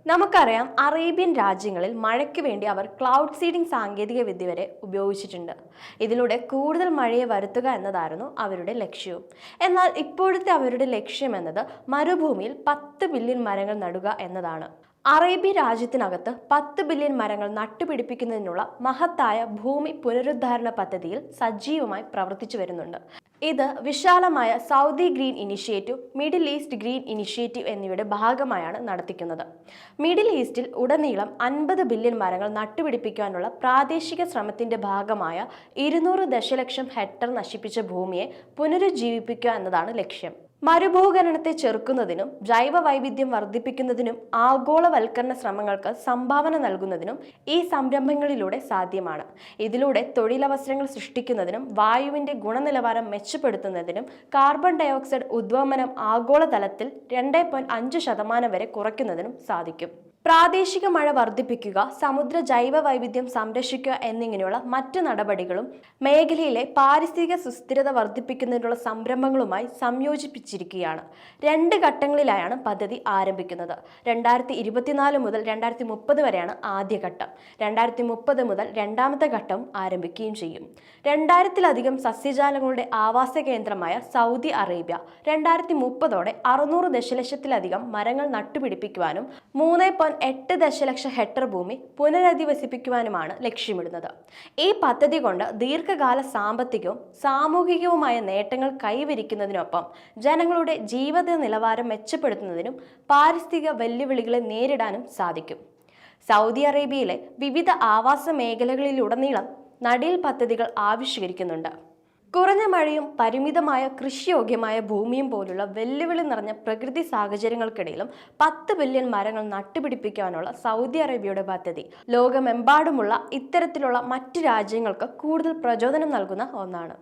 നമുക്കറിയാം, അറേബ്യൻ രാജ്യങ്ങളിൽ മഴയ്ക്ക് വേണ്ടി അവർ ക്ലൗഡ് സീഡിംഗ് സാങ്കേതിക വിദ്യ വരെ ഉപയോഗിച്ചിട്ടുണ്ട്. ഇതിലൂടെ കൂടുതൽ മഴയെ വരുത്തുക എന്നതായിരുന്നു അവരുടെ ലക്ഷ്യവും. എന്നാൽ ഇപ്പോഴത്തെ അവരുടെ ലക്ഷ്യം എന്നത് മരുഭൂമിയിൽ 10 ബില്യൺ മരങ്ങൾ നടുക എന്നതാണ്. അറേബ്യ രാജ്യത്തിനകത്ത് 10 ബില്യൺ മരങ്ങൾ നട്ടുപിടിപ്പിക്കുന്നതിനുള്ള മഹത്തായ ഭൂമി പുനരുദ്ധാരണ പദ്ധതിയിൽ സജീവമായി പ്രവർത്തിച്ചു വരുന്നുണ്ട്. ഇത് വിശാലമായ Saudi green initiative, middle east green initiative എന്നിവയുടെ ഭാഗമായാണ് നടത്തിക്കുന്നത്. മിഡിൽ ഈസ്റ്റിൽ ഉടനീളം 50 ബില്യൺ മരങ്ങൾ നട്ടുപിടിപ്പിക്കാനുള്ള പ്രാദേശിക ശ്രമത്തിന്റെ ഭാഗമായ 200 ദശലക്ഷം ഹെക്ടർ നശിപ്പിച്ച ഭൂമിയെ പുനരുജ്ജീവിപ്പിക്കുക എന്നതാണ് ലക്ഷ്യം. മരുഭൂകരണത്തെ ചെറുക്കുന്നതിനും ജൈവ വൈവിധ്യം വർദ്ധിപ്പിക്കുന്നതിനും ആഗോളവൽക്കരണ ശ്രമങ്ങൾക്ക് സംഭാവന നൽകുന്നതിനും ഈ സംരംഭങ്ങളിലൂടെ സാധ്യമാണ്. ഇതിലൂടെ തൊഴിലവസരങ്ങൾ സൃഷ്ടിക്കുന്നതിനും വായുവിന്റെ ഗുണനിലവാരം മെച്ചപ്പെടുത്തുന്നതിനും കാർബൺ ഡയോക്സൈഡ് ഉദ്വമനം ആഗോളതലത്തിൽ 2.5% വരെ കുറയ്ക്കുന്നതിനും സാധിക്കും. പ്രാദേശിക മഴ വർദ്ധിപ്പിക്കുക, സമുദ്ര ജൈവ വൈവിധ്യം സംരക്ഷിക്കുക എന്നിങ്ങനെയുള്ള മറ്റു നടപടികളും മേഖലയിലെ പാരിസ്ഥിതിക സുസ്ഥിരത വർദ്ധിപ്പിക്കുന്നതിനുള്ള സംരംഭങ്ങളുമായി സംയോജിപ്പിച്ചിരിക്കുകയാണ്. 2 ഘട്ടങ്ങളിലായാണ് പദ്ധതി ആരംഭിക്കുന്നത്. 2024 മുതൽ 2030 വരെയാണ് ആദ്യഘട്ടം. 2030 മുതൽ രണ്ടാമത്തെ ഘട്ടം ആരംഭിക്കുകയും ചെയ്യും. 2000-ലധികം സസ്യജാലങ്ങളുടെ ആവാസ കേന്ദ്രമായ സൗദി അറേബ്യ 2030ഓടെ 600 ദശലക്ഷത്തിലധികം മരങ്ങൾ നട്ടുപിടിപ്പിക്കുവാനും 3.8 ദശലക്ഷം ഹെക്ടർ ഭൂമി പുനരധിവസിപ്പിക്കുവാനുമാണ് ലക്ഷ്യമിടുന്നത്. ഈ പദ്ധതി കൊണ്ട് ദീർഘകാല സാമ്പത്തികവും സാമൂഹികവുമായ നേട്ടങ്ങൾ കൈവരിക്കുന്നതിനൊപ്പം ജനങ്ങളുടെ ജീവിത നിലവാരം മെച്ചപ്പെടുത്തുന്നതിനും പാരിസ്ഥിതിക വെല്ലുവിളികളെ നേരിടാനും സാധിക്കും. സൗദി അറേബ്യയിലെ വിവിധ ആവാസ മേഖലകളിലുടനീളം നടീൽ പദ്ധതികൾ ആവിഷ്കരിക്കുന്നുണ്ട്. കുറഞ്ഞ മഴയും പരിമിതമായ കൃഷിയോഗ്യമായ ഭൂമിയും പോലുള്ള വെല്ലുവിളി നിറഞ്ഞ പ്രകൃതി സാഹചര്യങ്ങൾക്കിടയിലും 10 ബില്യൺ മരങ്ങൾ നട്ടുപിടിപ്പിക്കാനുള്ള സൗദി അറേബ്യയുടെ പദ്ധതി ലോകമെമ്പാടുമുള്ള ഇത്തരത്തിലുള്ള മറ്റു രാജ്യങ്ങൾക്ക് കൂടുതൽ പ്രചോദനം നൽകുന്ന ഒന്നാണ്.